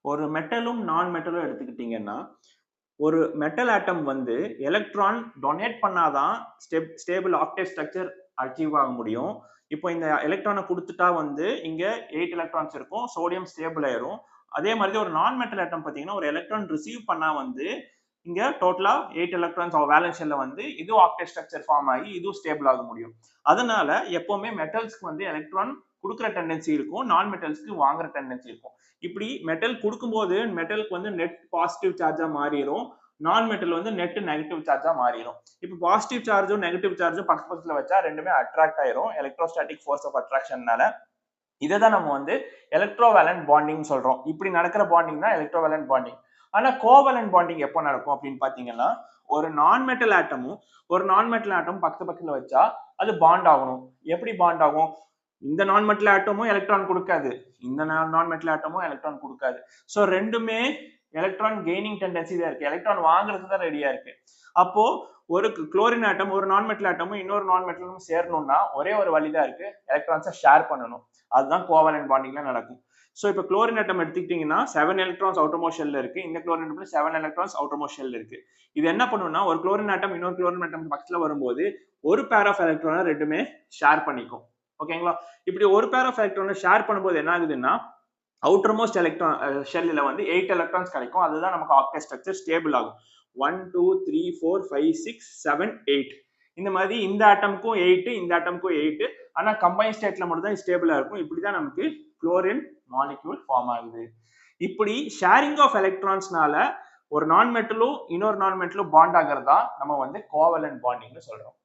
ஒரு மெட்டலும் நான் மெட்டலும் எடுத்துக்கிட்டீங்கன்னா ஒரு மெட்டல் ஆட்டம் வந்து எலக்ட்ரான் டொனேட் பண்ணாதான் ஸ்டேபிள் ஆக்டேவ் ஸ்ட்ரக்சர் அச்சீவ் ஆக முடியும். இப்போ இந்த எலக்ட்ரானை கொடுத்துட்டா வந்து இங்க 8 எலக்ட்ரான்ஸ் இருக்கும், சோடியம் ஸ்டேபிள் ஆயிரும். அதே மாதிரி ஒரு நான் மெட்டல் ஆட்டம் பார்த்தீங்கன்னா ஒரு எலக்ட்ரான் ரிசீவ் பண்ணா வந்து இங்க டோட்டலா 8 எலக்ட்ரான்ஸ் வேலன்ஸ் ஷெல்ல வந்து இது ஆக்டேவ் ஸ்ட்ரக்சர் ஃபார்ம் ஆகி இது ஸ்டேபிள் ஆக முடியும். அதனால எப்பவுமே மெட்டல்ஸ்க்கு வந்து எலக்ட்ரான் கொடுக்குற டெண்டன்சி இருக்கும், நான் மெட்டல்ஸ்க்கு வாங்குற டெண்டன்சி இருக்கும். இப்படி மெட்டல் கொடுக்கும்போது மெட்டலுக்கு வந்து நெட் பாசிட்டிவ் சார்ஜா மாறிடும், நான் மெட்டல் வந்து நெட் நெகட்டிவ் சார்ஜா மாறிடும். இப்போ பாசிட்டிவ் சார்ஜும் நெகட்டிவ் சார்ஜும் பக்கத்து பக்கத்துல வச்சா ரெண்டுமே அட்ராக்ட் ஆயிரும் எலக்ட்ரோஸ்டாட்டிக் ஃபோர்ஸ் ஆஃப் அட்ராக்ஷன்னால. இதை தான் நம்ம வந்து எலக்ட்ரோவேலன்ட் பாண்டிங் சொல்றோம். இப்படி நடக்கிற பாண்டிங் தான் எலக்ட்ரோவேலன்ட் பாண்டிங். ஆனா கோவேலன்ட் பாண்டிங் எப்போ நடக்கும் அப்படின்னு பாத்தீங்கன்னா ஒரு நான் மெட்டல் ஆட்டமும் ஒரு நான் மெட்டல் ஆட்டமும் பக்கத்து பக்கத்துல வச்சா அது பாண்ட் ஆகணும். எப்படி பாண்ட் ஆகும்? இந்த நான் மெட்டல் ஆட்டமும் எலக்ட்ரான் கொடுக்காது, இந்த நான் மெட்டல் ஆட்டமும் எலக்ட்ரான் கொடுக்காது. ஸோ ரெண்டுமே எலக்ட்ரான் கெய்னிங் டெண்டன்சி தான் இருக்கு, எலக்ட்ரான் வாங்குறது தான் ரெடியா இருக்கு. அப்போ ஒரு குளோரின் ஆட்டம் ஒரு நான் மெட்டல் ஆட்டமும் இன்னொரு நான் மெட்டலும் சேரணும்னா ஒரே ஒரு வழிதான் இருக்கு, எலக்ட்ரான்ஸை ஷேர் பண்ணணும். அதுதான் கோவேலன்ட் பாண்டிங்ல நடக்கும். ஸோ இப்போ குளோரின் ஆட்டம் எடுத்துக்கிட்டீங்கன்னா 7 எலக்ட்ரான்ஸ் அவுட்டர்மோஸ்ட் ஷெல்ல இருக்கு, இந்த குளோரின் ஆட்டம்ல 7 எலக்ட்ரான்ஸ் அவுட்டர்மோஸ்ட் ஷெல்ல இருக்கு. இது என்ன பண்ணும்னா ஒரு குளோரின் ஆட்டம் இன்னொரு குளோரின் ஆட்டம் பக்கத்துல வரும்போது ஒரு பேர் ஆஃப் எலக்ட்ரானை ரெண்டுமே ஷேர் பண்ணிக்கும். ஓகேங்களா? இப்படி ஒரு பேர் ஆஃப் எலக்ட்ரானை ஷேர் பண்ணும்போது என்ன ஆகுதுன்னா அவுட்டர் மோஸ்ட் எலக்ட்ரான் ஷெல்லில் வந்து 8 எலக்ட்ரான்ஸ் கிடைக்கும். அதுதான் நமக்கு ஆக்டேவ் ஸ்ட்ரக்சர் ஸ்டேபிள் ஆகும். 1 2 3 4 5 6 7 8 இந்த மாதிரி இந்த ஆட்டமுக்கும் 8 இந்த ஆட்டமுக்கும் 8. ஆனா கம்பைன் ஸ்டேட்ல மட்டும் தான் ஸ்டேபிளா இருக்கும். இப்படிதான் நமக்கு குளோரின் மாலிக்யூல் ஃபார்ம் ஆகுது. இப்படி ஷேரிங் ஆஃப் எலக்ட்ரான்ஸ்னால ஒரு நான் மெட்டலும் இன்னொரு நான் மெட்டலும் பாண்ட் ஆகிறதா நம்ம வந்து கோவேலன்ட் பாண்டிங்னு சொல்றோம்.